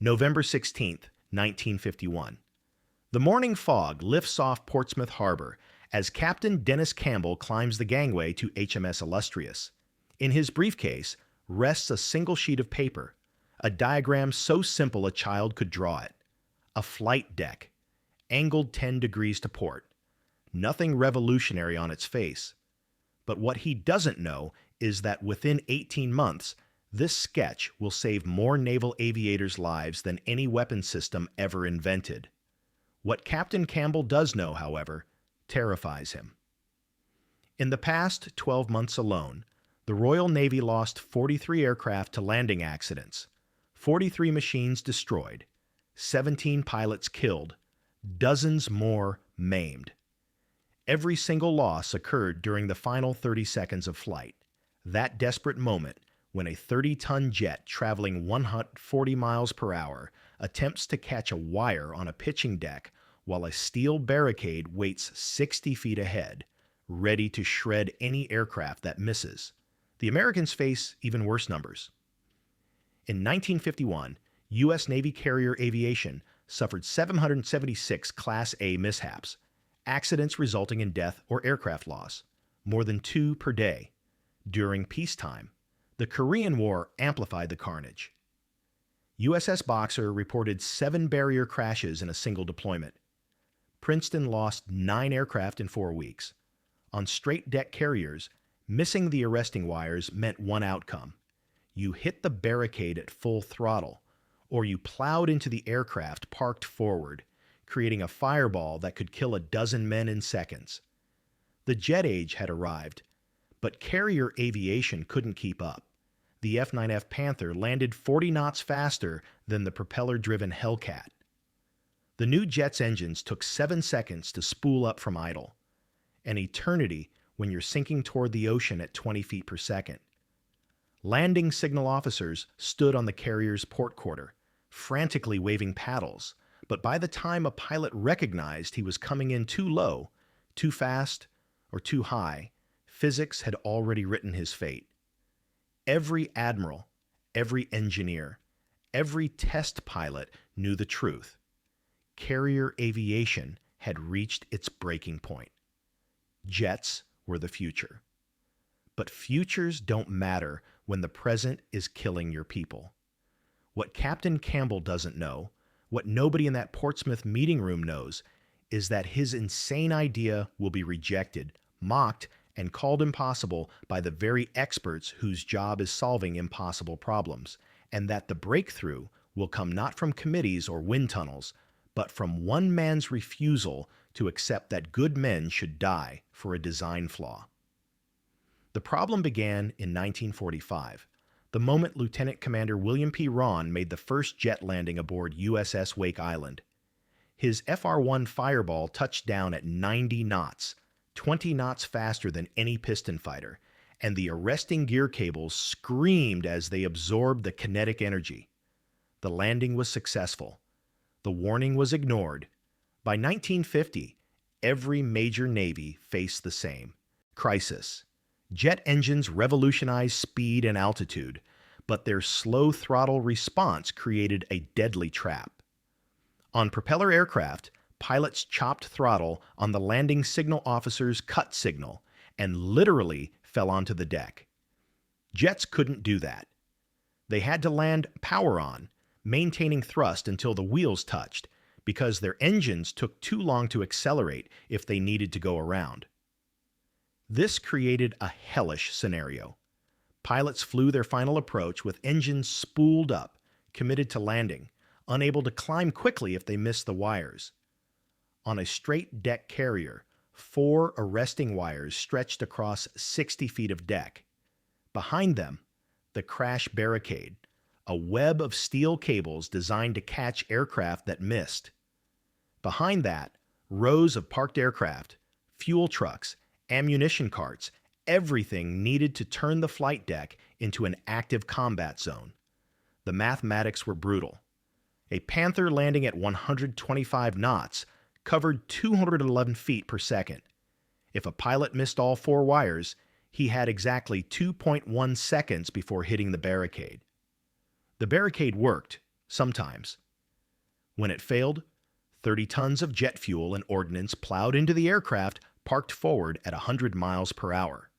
November 16, 1951. The morning fog lifts off Portsmouth Harbor as Captain Dennis Cambell climbs the gangway to HMS Illustrious. In his briefcase rests a single sheet of paper, a diagram so simple a child could draw it. A flight deck, angled 10 degrees to port. Nothing revolutionary on its face. But what he doesn't know is that within 18 months, this sketch will save more naval aviators' lives than any weapon system ever invented. What Captain Campbell does know, however, terrifies him. In the past 12 months alone, the Royal Navy lost 43 aircraft to landing accidents, 43 machines destroyed, 17 pilots killed, dozens more maimed. Every single loss occurred during the final 30 seconds of flight, that desperate moment when a 30-ton jet traveling 140 miles per hour attempts to catch a wire on a pitching deck while a steel barricade waits 60 feet ahead, ready to shred any aircraft that misses. The Americans face even worse numbers. In 1951, U.S. Navy carrier Aviation suffered 776 Class A mishaps, accidents resulting in death or aircraft loss, more than 2 per day. During peacetime, the Korean War amplified the carnage. USS Boxer reported 7 barrier crashes in a single deployment. Princeton lost 9 aircraft in 4 weeks. On straight-deck carriers, missing the arresting wires meant one outcome. You hit the barricade at full throttle, or you plowed into the aircraft parked forward, creating a fireball that could kill a dozen men in seconds. The jet age had arrived, but carrier aviation couldn't keep up. The F-9F Panther landed 40 knots faster than the propeller-driven Hellcat. The new jet's engines took 7 seconds to spool up from idle, an eternity when you're sinking toward the ocean at 20 feet per second. Landing signal officers stood on the carrier's port quarter, frantically waving paddles, but by the time a pilot recognized he was coming in too low, too fast, or too high, physics had already written his fate. Every admiral, every engineer, every test pilot knew the truth. Carrier aviation had reached its breaking point. Jets were the future. But futures don't matter when the present is killing your people. What Captain Campbell doesn't know, what nobody in that Portsmouth meeting room knows, is that his insane idea will be rejected, mocked, and called impossible by the very experts whose job is solving impossible problems, and that the breakthrough will come not from committees or wind tunnels, but from one man's refusal to accept that good men should die for a design flaw. The problem began in 1945, the moment Lieutenant Commander William P. Rawn made the first jet landing aboard USS Wake Island. His FR-1 Fireball touched down at 90 knots, 20 knots faster than any piston fighter, and the arresting gear cables screamed as they absorbed the kinetic energy. The landing was successful. The warning was ignored. By 1950, every major navy faced the same crisis. Jet engines revolutionized speed and altitude, but their slow throttle response created a deadly trap. On propeller aircraft, pilots chopped throttle on the landing signal officer's cut signal and literally fell onto the deck. Jets couldn't do that. They had to land power on, maintaining thrust until the wheels touched, because their engines took too long to accelerate if they needed to go around. This created a hellish scenario. Pilots flew their final approach with engines spooled up, committed to landing, unable to climb quickly if they missed the wires. On a straight deck carrier, 4 arresting wires stretched across 60 feet of deck. Behind them, the crash barricade, a web of steel cables designed to catch aircraft that missed. Behind that, rows of parked aircraft, fuel trucks, ammunition carts, everything needed to turn the flight deck into an active combat zone. The mathematics were brutal. A Panther landing at 125 knots covered 211 feet per second. If a pilot missed all 4 wires, he had exactly 2.1 seconds before hitting the barricade. The barricade worked, Sometimes. When it failed, 30 tons of jet fuel and ordnance plowed into the aircraft parked forward at 100 miles per hour.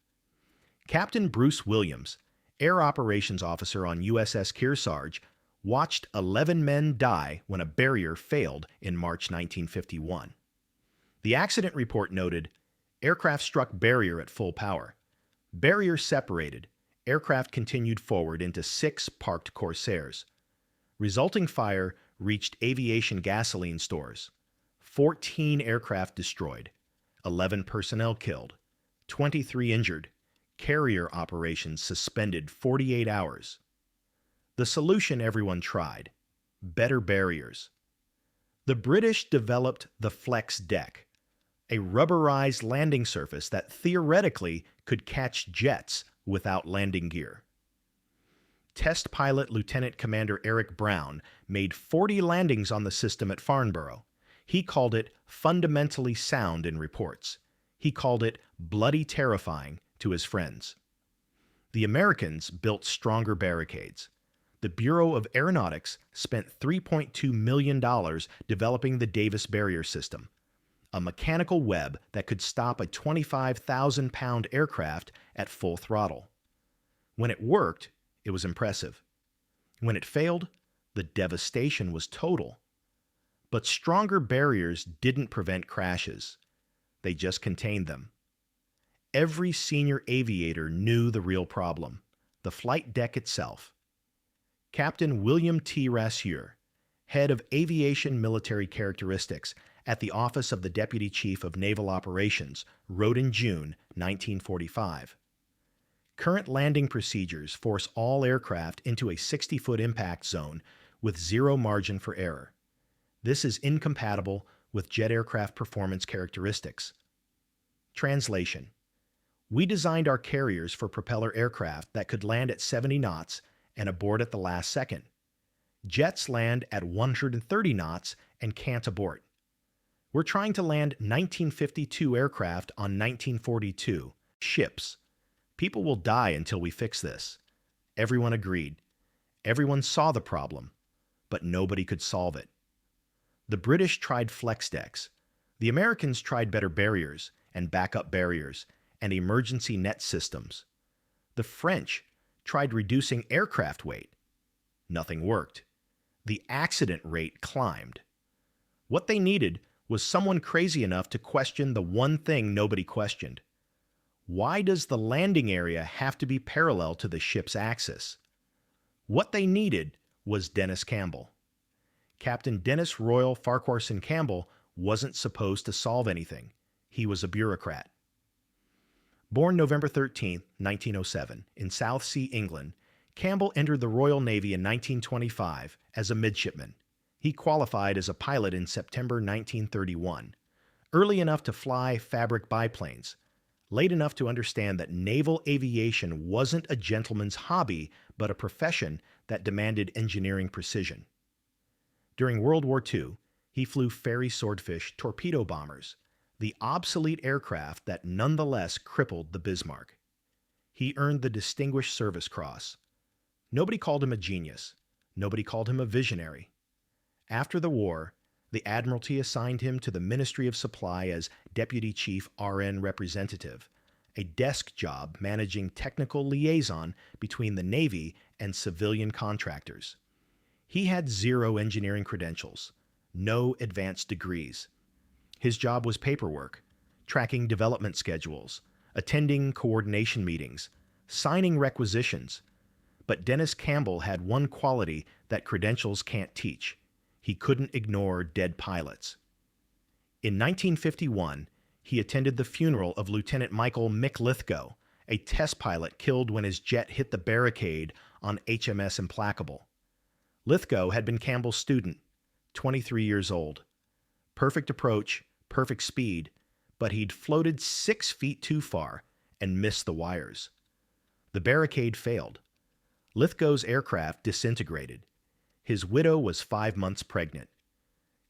Captain Bruce Williams, Air Operations Officer on USS Kearsarge, watched 11 men die when a barrier failed in March 1951. The accident report noted, aircraft struck barrier at full power. Barrier separated. Aircraft continued forward into 6 parked Corsairs. Resulting fire reached aviation gasoline stores. 14 aircraft destroyed. 11 personnel killed. 23 injured. Carrier operations suspended 48 hours. The solution everyone tried: better barriers. The British developed the flex deck, a rubberized landing surface that theoretically could catch jets without landing gear. Test pilot Lieutenant Commander Eric Brown made 40 landings on the system at Farnborough. He called it fundamentally sound in reports. He called it bloody terrifying to his friends. The Americans built stronger barricades. The Bureau of Aeronautics spent $3.2 million developing the Davis barrier system, a mechanical web that could stop a 25,000-pound aircraft at full throttle. When it worked, it was impressive. When it failed, the devastation was total. But stronger barriers didn't prevent crashes. They just contained them. Every senior aviator knew the real problem: the flight deck itself. Captain William T. Rassieur, head of Aviation Military Characteristics at the Office of the Deputy Chief of Naval Operations, wrote in June 1945, "Current landing procedures force all aircraft into a 60-foot impact zone with zero margin for error. This is incompatible with jet aircraft performance characteristics." Translation: we designed our carriers for propeller aircraft that could land at 70 knots and abort at the last second. Jets land at 130 knots and can't abort. We're trying to land 1952 aircraft on 1942 ships. People will die until we fix this. Everyone agreed. Everyone saw the problem, but nobody could solve it. The British tried flex decks. The Americans tried better barriers and backup barriers and emergency net systems. The French tried reducing aircraft weight. Nothing worked. The accident rate climbed. What they needed was someone crazy enough to question the one thing nobody questioned. Why does the landing area have to be parallel to the ship's axis? What they needed was Dennis Cambell. Captain Dennis Royal Farquharson Cambell wasn't supposed to solve anything. He was a bureaucrat. Born November 13, 1907, in South Sea, England, Campbell entered the Royal Navy in 1925 as a midshipman. He qualified as a pilot in September 1931, early enough to fly fabric biplanes, late enough to understand that naval aviation wasn't a gentleman's hobby, but a profession that demanded engineering precision. During World War II, he flew Fairey Swordfish torpedo bombers, the obsolete aircraft that nonetheless crippled the Bismarck. He earned the Distinguished Service Cross. Nobody called him a genius. Nobody called him a visionary. After the war, the Admiralty assigned him to the Ministry of Supply as Deputy Chief RN Representative, a desk job managing technical liaison between the Navy and civilian contractors. He had 0 engineering credentials, no advanced degrees. His job was paperwork, tracking development schedules, attending coordination meetings, signing requisitions. But Dennis Cambell had one quality that credentials can't teach. He couldn't ignore dead pilots. In 1951, he attended the funeral of Lieutenant Michael Mick Lithgow, a test pilot killed when his jet hit the barricade on HMS Implacable. Lithgow had been Campbell's student, 23 years old. Perfect approach, perfect speed, but he'd floated 6 feet too far and missed the wires. The barricade failed. Lithgow's aircraft disintegrated. His widow was 5 months pregnant.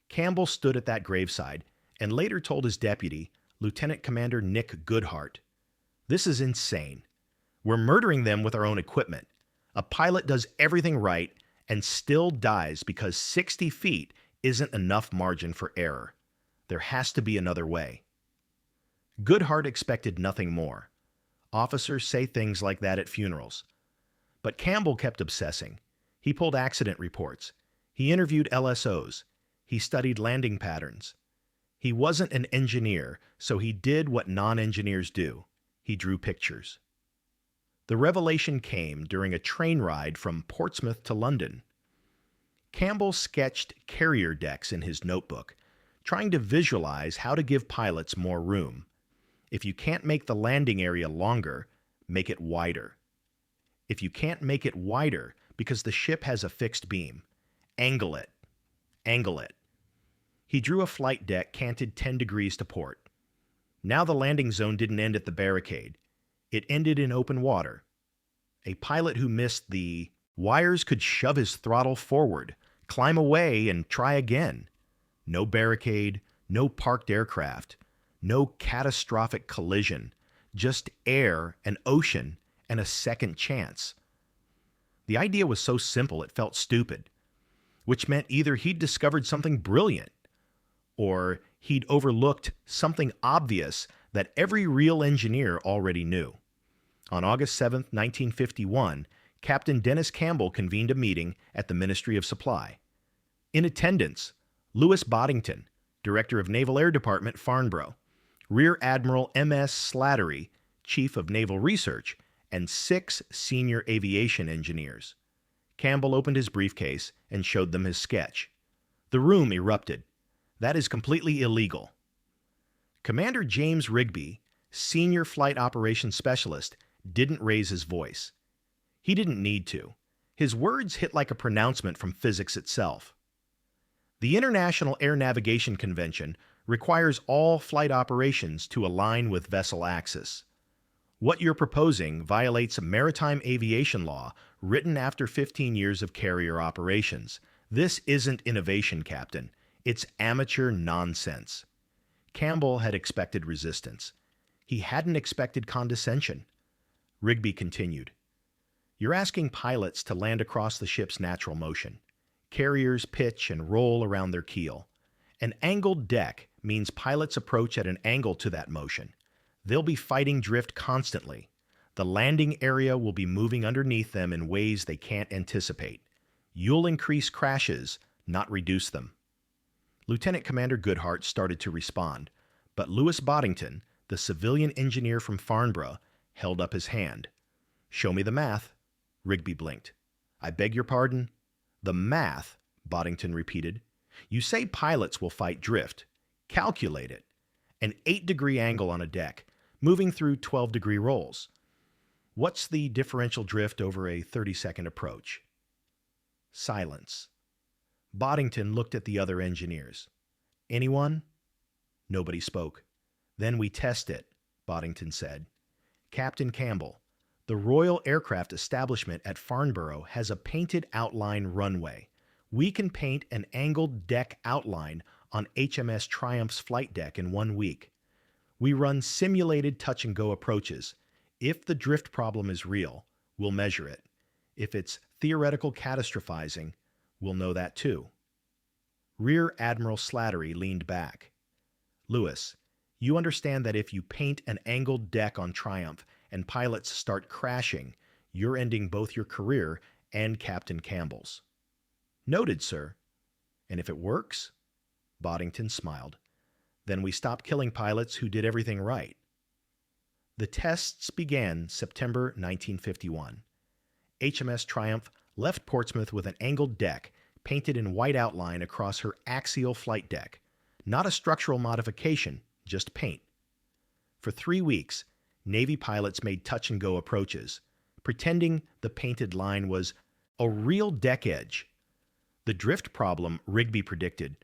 Campbell stood at that graveside and later told his deputy, Lieutenant Commander Nick Goodhart, "This is insane. We're murdering them with our own equipment. A pilot does everything right, and still dies because 60 feet isn't enough margin for error. There has to be another way. Goodhart expected nothing more. Officers say things like that at funerals. But Campbell kept obsessing. He pulled accident reports. He interviewed LSOs. He studied landing patterns. He wasn't an engineer, so he did what non-engineers do. He drew pictures. The revelation came during a train ride from Portsmouth to London. Campbell sketched carrier decks in his notebook, trying to visualize how to give pilots more room. If you can't make the landing area longer, make it wider. If you can't make it wider because the ship has a fixed beam, angle it. Angle it. He drew a flight deck canted 10 degrees to port. Now the landing zone didn't end at the barricade. It ended in open water. A pilot who missed the wires could shove his throttle forward, climb away, and try again. No barricade, no parked aircraft, no catastrophic collision, just air, an ocean, and a second chance. The idea was so simple it felt stupid, which meant either he'd discovered something brilliant or he'd overlooked something obvious that every real engineer already knew. On August 7, 1951, Captain Dennis Cambell convened a meeting at the Ministry of Supply. In attendance, Louis Boddington, Director of Naval Air Department, Farnborough, Rear Admiral M.S. Slattery, Chief of Naval Research, and 6 senior aviation engineers. Campbell opened his briefcase and showed them his sketch. The room erupted. That is completely illegal. Commander James Rigby, Senior Flight Operations Specialist, didn't raise his voice. He didn't need to. His words hit like a pronouncement from physics itself. The International Air Navigation Convention requires all flight operations to align with vessel axis. What you're proposing violates a maritime aviation law written after 15 years of carrier operations. This isn't innovation, Captain. It's amateur nonsense. Campbell had expected resistance. He hadn't expected condescension. Rigby continued. You're asking pilots to land across the ship's natural motion. Carriers pitch and roll around their keel. An angled deck means pilots approach at an angle to that motion. They'll be fighting drift constantly. The landing area will be moving underneath them in ways they can't anticipate. You'll increase crashes, not reduce them. Lieutenant Commander Goodhart started to respond, but Louis Boddington, the civilian engineer from Farnborough, held up his hand. Show me the math. Rigby blinked. I beg your pardon? The math, Boddington repeated. You say pilots will fight drift. Calculate it. An 8-degree angle on a deck, moving through 12-degree rolls. What's the differential drift over a 30-second approach? Silence. Boddington looked at the other engineers. Anyone? Nobody spoke. Then we test it, Boddington said. Captain Campbell, the Royal Aircraft Establishment at Farnborough has a painted outline runway. We can paint an angled deck outline on HMS Triumph's flight deck in 1 week. We run simulated touch-and-go approaches. If the drift problem is real, we'll measure it. If it's theoretical catastrophizing, we'll know that too. Rear Admiral Slattery leaned back. Louis, you understand that if you paint an angled deck on Triumph and pilots start crashing, you're ending both your career and Captain Campbell's. Noted, sir. And if it works? Boddington smiled. Then we stop killing pilots who did everything right. The tests began September 1951. HMS Triumph left Portsmouth with an angled deck painted in white outline across her axial flight deck. Not a structural modification, just paint. For 3 weeks, Navy pilots made touch-and-go approaches, pretending the painted line was a real deck edge. The drift problem Rigby predicted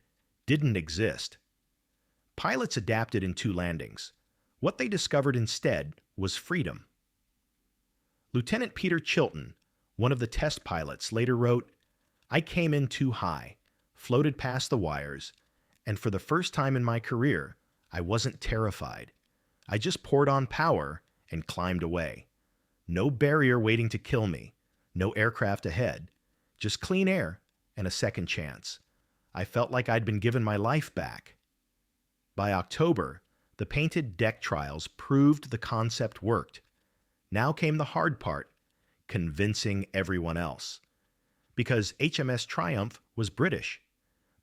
didn't exist. Pilots adapted in 2 landings. What they discovered instead was freedom. Lieutenant Peter Chilton, one of the test pilots, later wrote, I came in too high, floated past the wires, and for the first time in my career, I wasn't terrified. I just poured on power and climbed away. No barrier waiting to kill me, no aircraft ahead, Just clean air and a second chance. I felt like I'd been given my life back. By October, the painted deck trials proved the concept worked. Now came the hard part, convincing everyone else. Because HMS Triumph was British.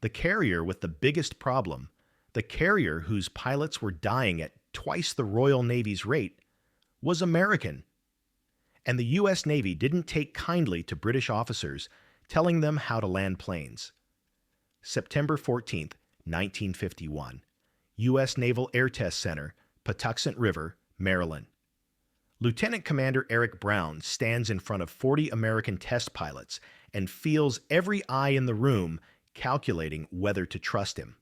The carrier with the biggest problem, the carrier whose pilots were dying at twice the Royal Navy's rate, was American. And the U.S. Navy didn't take kindly to British officers telling them how to land planes. September 14, 1951. U.S. Naval Air Test Center, Patuxent River, Maryland. Lieutenant Commander Eric Brown stands in front of 40 American test pilots and feels every eye in the room calculating whether to trust him.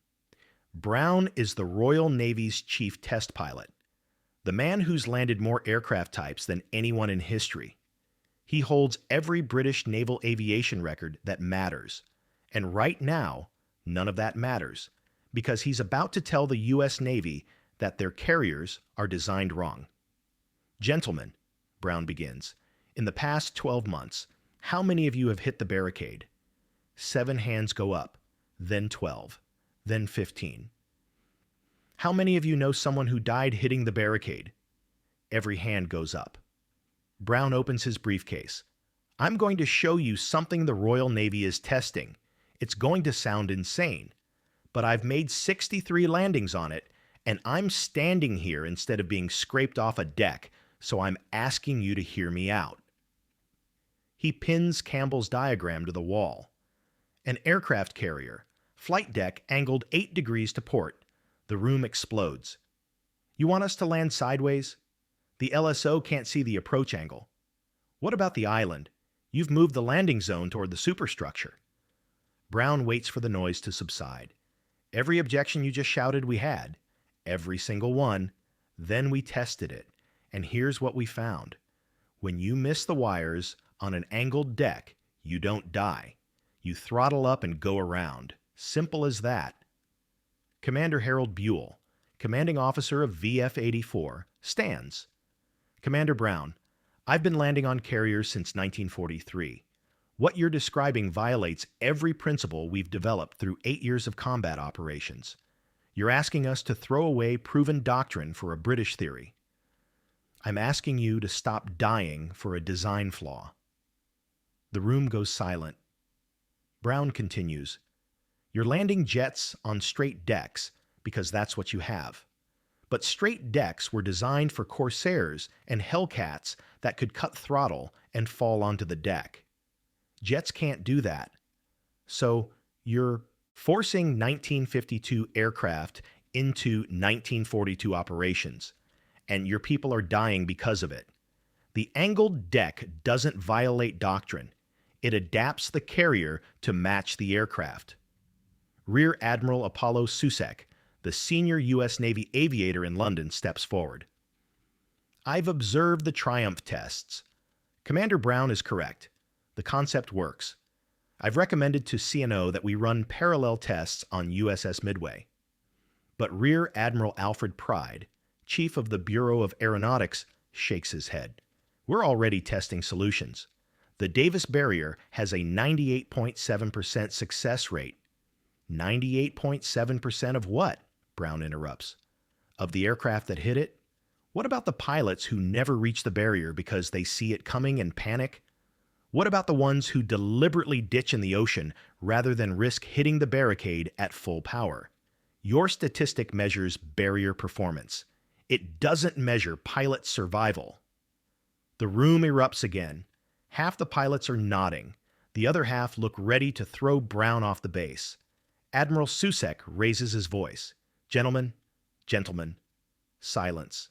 Brown is the Royal Navy's chief test pilot, the man who's landed more aircraft types than anyone in history. He holds every British naval aviation record that matters, and right now, none of that matters, because he's about to tell the U.S. Navy that their carriers are designed wrong. Gentlemen, Brown begins, in the past 12 months, how many of you have hit the barricade? 7 hands go up, then 12, then 15. How many of you know someone who died hitting the barricade? Every hand goes up. Brown opens his briefcase. I'm going to show you something the Royal Navy is testing. It's going to sound insane, but I've made 63 landings on it, and I'm standing here instead of being scraped off a deck, so I'm asking you to hear me out. He pins Campbell's diagram to the wall. An aircraft carrier, flight deck angled 8 degrees to port. The room explodes. You want us to land sideways? The LSO can't see the approach angle. What about the island? You've moved the landing zone toward the superstructure. Brown waits for the noise to subside. Every objection you just shouted we had. Every single one. Then we tested it. And here's what we found. When you miss the wires on an angled deck, you don't die. You throttle up and go around. Simple as that. Commander Harold Buell, commanding officer of VF-84, stands. Commander Brown, I've been landing on carriers since 1943. What you're describing violates every principle we've developed through 8 years of combat operations. You're asking us to throw away proven doctrine for a British theory. I'm asking you to stop dying for a design flaw. The room goes silent. Brown continues, you're landing jets on straight decks because that's what you have. But straight decks were designed for Corsairs and Hellcats that could cut throttle and fall onto the deck. Jets can't do that. So you're forcing 1952 aircraft into 1942 operations, and your people are dying because of it. The angled deck doesn't violate doctrine. It adapts the carrier to match the aircraft. Rear Admiral Apollo Susek, the senior U.S. Navy aviator in London, steps forward. I've observed the Triumph tests. Commander Brown is correct. The concept works. I've recommended to CNO that we run parallel tests on USS Midway. But Rear Admiral Alfred Pride, chief of the Bureau of Aeronautics, shakes his head. We're already testing solutions. The Davis barrier has a 98.7% success rate. 98.7% of what? Brown interrupts. Of the aircraft that hit it? What about the pilots who never reach the barrier because they see it coming and panic? What about the ones who deliberately ditch in the ocean rather than risk hitting the barricade at full power? Your statistic measures barrier performance. It doesn't measure pilot survival. The room erupts again. Half the pilots are nodding. The other half look ready to throw Brown off the base. Admiral Susek raises his voice. Gentlemen, silence.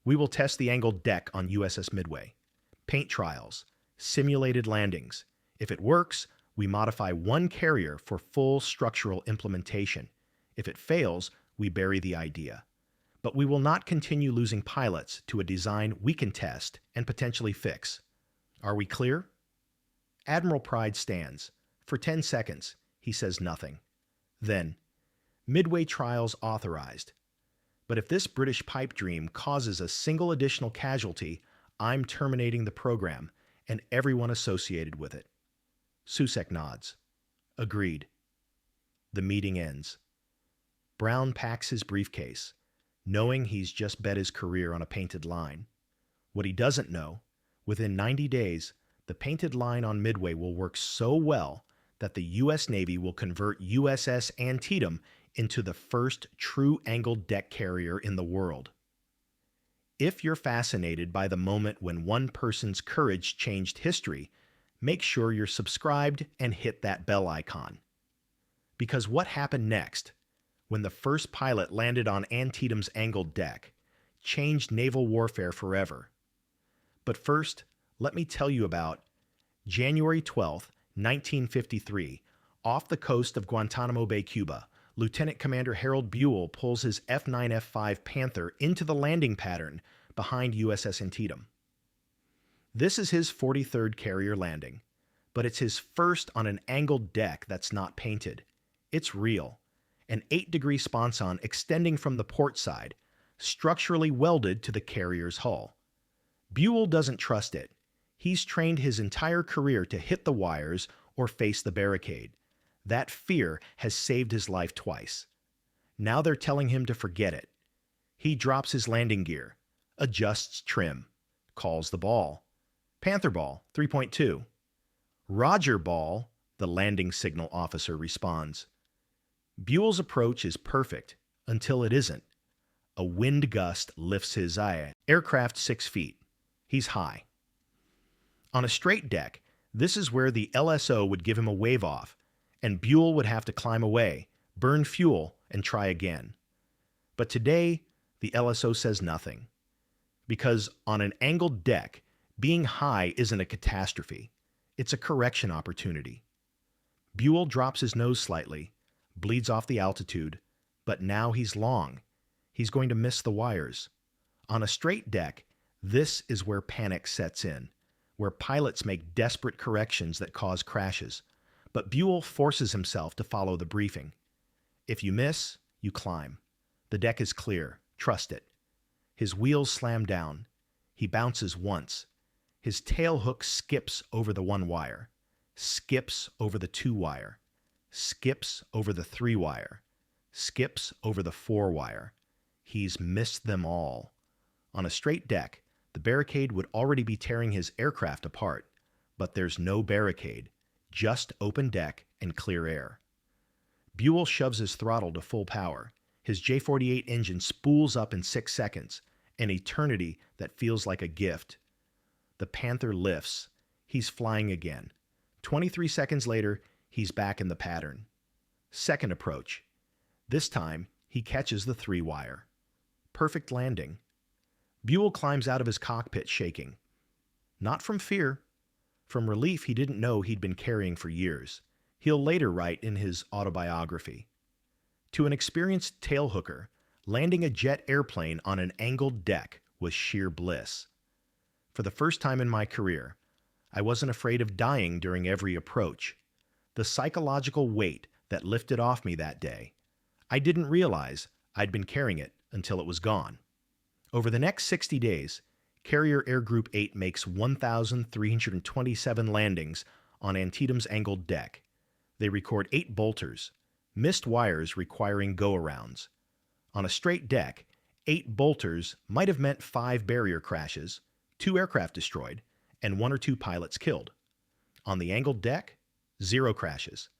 We will test the angled deck on USS Midway. Paint trials, simulated landings. If it works, we modify one carrier for full structural implementation. If it fails, we bury the idea. But we will not continue losing pilots to a design we can test and potentially fix. Are we clear? Admiral Pride stands. For 10 seconds, he says nothing. Then, Midway trials authorized. But if this British pipe dream causes a single additional casualty, I'm terminating the program and everyone associated with it. Susek nods. Agreed. The meeting ends. Brown packs his briefcase, knowing he's just bet his career on a painted line. What he doesn't know, within 90 days, the painted line on Midway will work so well that the U.S. Navy will convert USS Antietam into the first true angled deck carrier in the world. If you're fascinated by the moment when one person's courage changed history, make sure you're subscribed and hit that bell icon. Because what happened next, when the first pilot landed on Antietam's angled deck, changed naval warfare forever. But first, let me tell you about January 12, 1953, off the coast of Guantanamo Bay, Cuba. Lieutenant Commander Harold Buell pulls his F-9F-5 Panther into the landing pattern behind USS Antietam. This is his 43rd carrier landing, but it's his first on an angled deck that's not painted. It's real, an 8-degree sponson extending from the port side, structurally welded to the carrier's hull. Buell doesn't trust it. He's trained his entire career to hit the wires or face the barricade. That fear has saved his life twice. Now they're telling him to forget it. He drops his landing gear, adjusts trim, calls the ball. Panther ball, 3.2. Roger ball, the landing signal officer responds. Buell's approach is perfect until it isn't. A wind gust lifts his eye. Aircraft 6 feet. He's high. On a straight deck, this is where the LSO would give him a wave off, and Buell would have to climb away, burn fuel, and try again. But today, the LSO says nothing. Because on an angled deck, being high isn't a catastrophe. It's a correction opportunity. Buell drops his nose slightly, bleeds off the altitude, but now he's long. He's going to miss the wires. On a straight deck, this is where panic sets in, where pilots make desperate corrections that cause crashes. But Buell forces himself to follow the briefing. If you miss, you climb. The deck is clear. Trust it. His wheels slam down. He bounces once. His tail hook skips over the 1 wire, skips over the 2 wire, skips over the 3 wire, skips over the 4 wire. He's missed them all. On a straight deck, the barricade would already be tearing his aircraft apart, but there's no barricade, just open deck and clear air. Buell shoves his throttle to full power. His J-48 engine spools up in 6 seconds, an eternity that feels like a gift. The Panther lifts. He's flying again. 23 seconds later, he's back in the pattern. Second approach. This time, he catches the 3 wire. Perfect landing. Buell climbs out of his cockpit shaking. Not from fear. From relief he didn't know he'd been carrying for years. He'll later write in his autobiography. To an experienced tailhooker, landing a jet airplane on an angled deck was sheer bliss. For the first time in my career, I wasn't afraid of dying during every approach. The psychological weight that lifted off me that day, I didn't realize I'd been carrying it until it was gone. Over the next 60 days, Carrier Air Group 8 makes 1,327 landings on Antietam's angled deck. They record 8 bolters, missed wires requiring go-arounds. On a straight deck, 8 bolters might have meant 5 barrier crashes, 2 aircraft destroyed, and 1 or 2 pilots killed. On the angled deck, 0 crashes,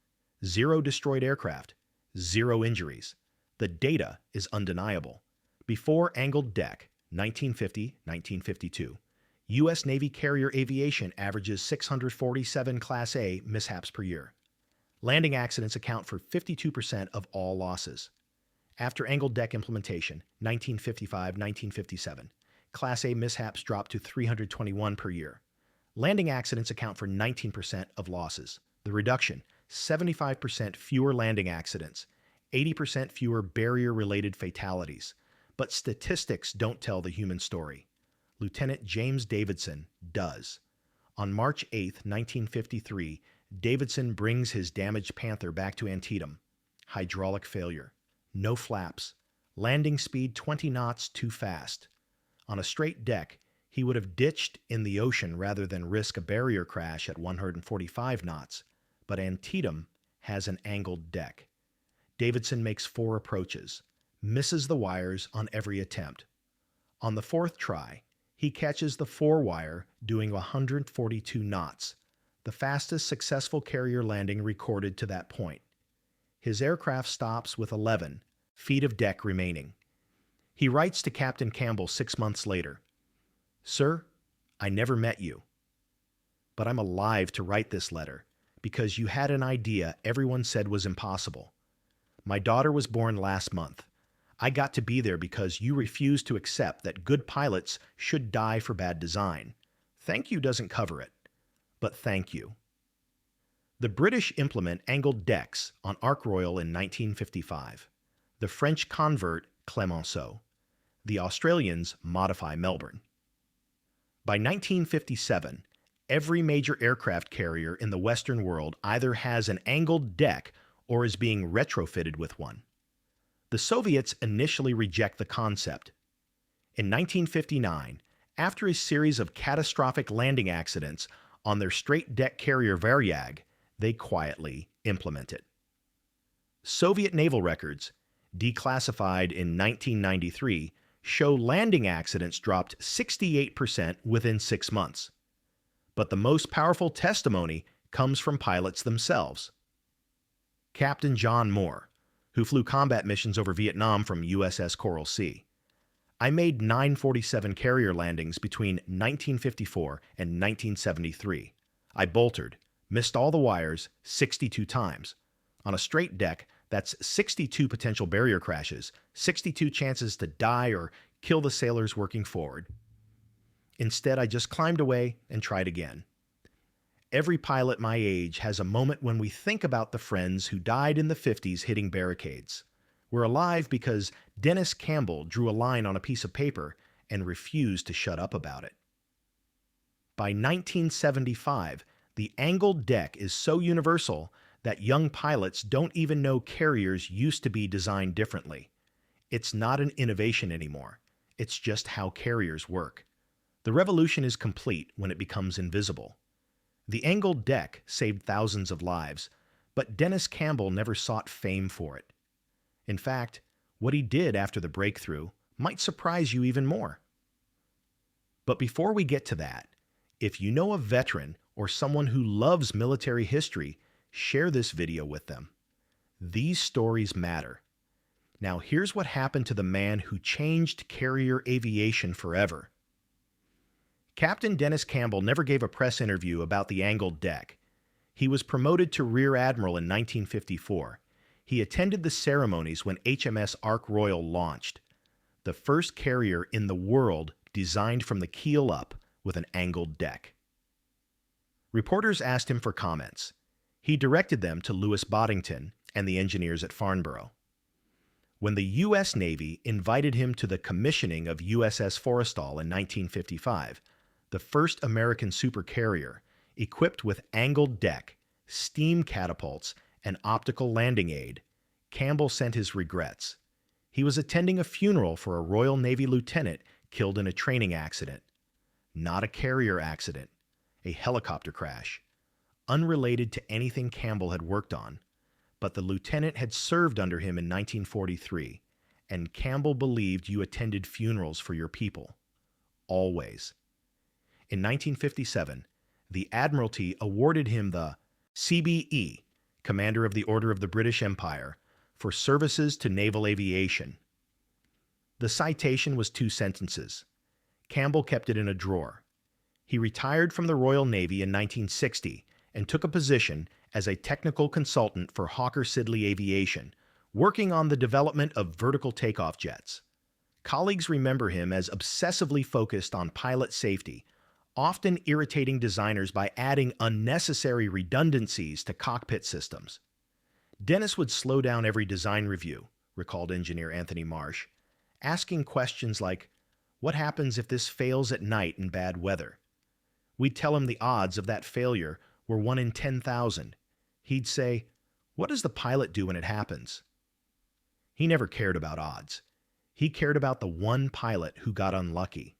0 destroyed aircraft, 0 injuries. The data is undeniable. Before angled deck, 1950-1952, U.S. Navy carrier aviation averages 647 Class A mishaps per year. Landing accidents account for 52% of all losses. After angled deck implementation, 1955-1957, Class A mishaps dropped to 321 per year. Landing accidents account for 19% of losses. The reduction, 75% fewer landing accidents, 80% fewer barrier-related fatalities. But statistics don't tell the human story. Lieutenant James Davidson does. On March 8, 1953, Davidson brings his damaged Panther back to Antietam. Hydraulic failure. No flaps. Landing speed 20 knots too fast. On a straight deck, he would have ditched in the ocean rather than risk a barrier crash at 145 knots. but Antietam has an angled deck. Davidson makes 4 approaches, misses the wires on every attempt. On the 4th try, he catches the 4-wire doing 142 knots, the fastest successful carrier landing recorded to that point. His aircraft stops with 11 feet of deck remaining. He writes to Captain Campbell 6 months later, "Sir, I never met you, but I'm alive to write this letter because you had an idea everyone said was impossible. My daughter was born last month. I got to be there because you refused to accept that good pilots should die for bad design. Thank you doesn't cover it, but thank you." The British implement angled decks on Ark Royal in 1955. The French convert Clemenceau. The Australians modify Melbourne. By 1957, every major aircraft carrier in the Western world either has an angled deck or is being retrofitted with one. The Soviets initially reject the concept. In 1959, after a series of catastrophic landing accidents on their straight-deck carrier Varyag, they quietly implement it. Soviet naval records, declassified in 1993, show landing accidents dropped 68% within 6 months. But the most powerful testimony comes from pilots themselves. Captain John Moore, who flew combat missions over Vietnam from USS Coral Sea. "I made 947 carrier landings between 1954 and 1973. I boltered, missed all the wires 62 times. On a straight deck, that's 62 potential barrier crashes, 62 chances to die or kill the sailors working forward. Instead, I just climbed away and tried again." Every pilot my age has a moment when we think about the friends who died in the 50s hitting barricades. We're alive because Dennis Cambell drew a line on a piece of paper and refused to shut up about it. By 1975, the angled deck is so universal that young pilots don't even know carriers used to be designed differently. It's not an innovation anymore. It's just how carriers work. The revolution is complete when it becomes invisible. The angled deck saved thousands of lives, but Dennis Cambell never sought fame for it. In fact, what he did after the breakthrough might surprise you even more. But before we get to that, if you know a veteran or someone who loves military history, share this video with them. These stories matter. Now here's what happened to the man who changed carrier aviation forever. Captain Dennis Cambell never gave a press interview about the angled deck. He was promoted to Rear Admiral in 1954. He attended the ceremonies when HMS Ark Royal launched, the first carrier in the world designed from the keel up with an angled deck. Reporters asked him for comments. He directed them to Louis Boddington and the engineers at Farnborough. When the U.S. Navy invited him to the commissioning of USS Forrestal in 1955, the first American supercarrier, equipped with angled deck, steam catapults, and optical landing aid, Campbell sent his regrets. He was attending a funeral for a Royal Navy lieutenant killed in a training accident. Not a carrier accident, a helicopter crash, unrelated to anything Campbell had worked on. But the lieutenant had served under him in 1943, and Campbell believed you attended funerals for your people. Always. In 1957, the Admiralty awarded him the CBE, Commander of the Order of the British Empire, for services to naval aviation. The citation was 2 sentences. Campbell kept it in a drawer. He retired from the Royal Navy in 1960 and took a position as a technical consultant for Hawker Siddeley Aviation, working on the development of vertical takeoff jets. Colleagues remember him as obsessively focused on pilot safety, often irritating designers by adding unnecessary redundancies to cockpit systems. Dennis would slow down every design review, recalled engineer Anthony Marsh, asking questions like, "What happens if this fails at night in bad weather?" We'd tell him the odds of that failure were 1 in 10,000. He'd say, "What does the pilot do when it happens?" He never cared about odds. He cared about the one pilot who got unlucky.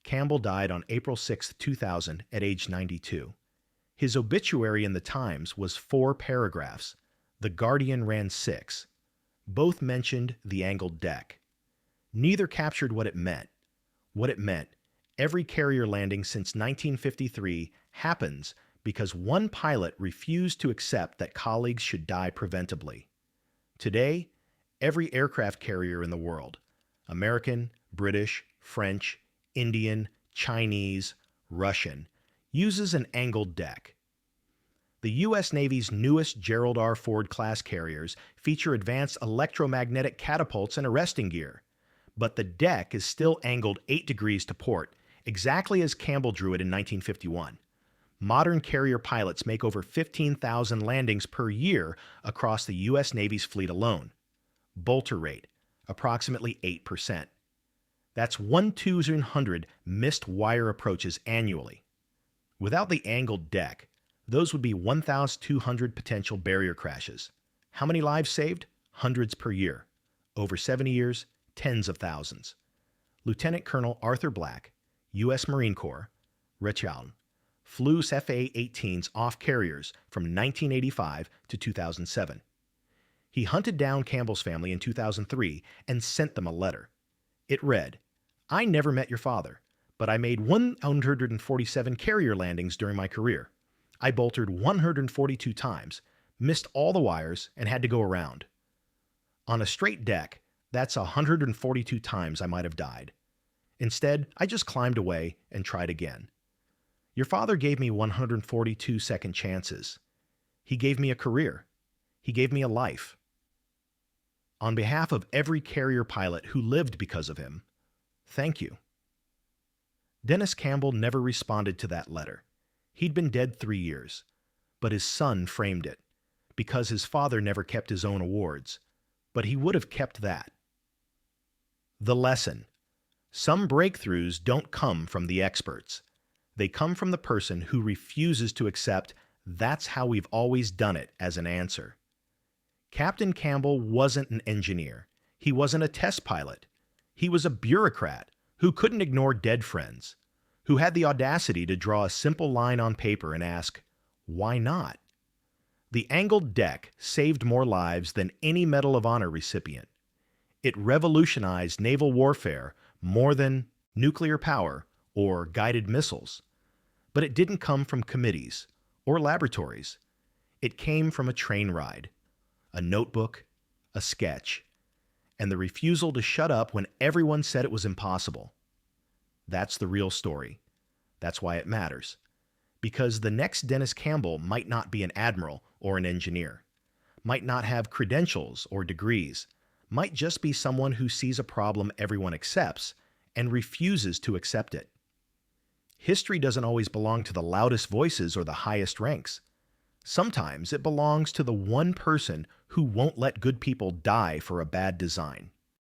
Campbell died on April 6, 2000, at age 92. His obituary in the Times was 4 paragraphs. The Guardian ran 6. Both mentioned the angled deck. Neither captured what it meant. What it meant, every carrier landing since 1953 happens because one pilot refused to accept that colleagues should die preventably. Today, every aircraft carrier in the world, American, British, French, Indian, Chinese, Russian, uses an angled deck. The U.S. Navy's newest Gerald R. Ford class carriers feature advanced electromagnetic catapults and arresting gear, but the deck is still angled 8 degrees to port, exactly as Campbell drew it in 1951. Modern carrier pilots make over 15,000 landings per year across the U.S. Navy's fleet alone. Bolter rate, approximately 8%. That's 1/200 missed wire approaches annually. Without the angled deck, those would be 1,200 potential barrier crashes. How many lives saved? Hundreds per year. Over 70 years, tens of thousands. Lieutenant Colonel Arthur Black, U.S. Marine Corps, Rechal, flew FA-18s off carriers from 1985 to 2007. He hunted down Campbell's family in 2003 and sent them a letter. It read, "I never met your father, but I made 147 carrier landings during my career. I boltered 142 times, missed all the wires, and had to go around. On a straight deck, that's 142 times I might have died. Instead, I just climbed away and tried again. Your father gave me 142 second chances. He gave me a career. He gave me a life." On behalf of every carrier pilot who lived because of him, thank you. Dennis Cambell never responded to that letter. He'd been dead 3 years, but his son framed it, because his father never kept his own awards, but he would have kept that. The lesson: some breakthroughs don't come from the experts. They come from the person who refuses to accept "that's how we've always done it" as an answer. Captain Campbell wasn't an engineer. He wasn't a test pilot. He was a bureaucrat who couldn't ignore dead friends, who had the audacity to draw a simple line on paper and ask, why not? The angled deck saved more lives than any Medal of Honor recipient. It revolutionized naval warfare more than nuclear power or guided missiles. But it didn't come from committees or laboratories. It came from a train ride, a notebook, a sketch, and the refusal to shut up when everyone said it was impossible. That's the real story. That's why it matters. Because the next Dennis Cambell might not be an admiral or an engineer, might not have credentials or degrees, might just be someone who sees a problem everyone accepts and refuses to accept it. History doesn't always belong to the loudest voices or the highest ranks. Sometimes it belongs to the one person who won't let good people die for a bad design.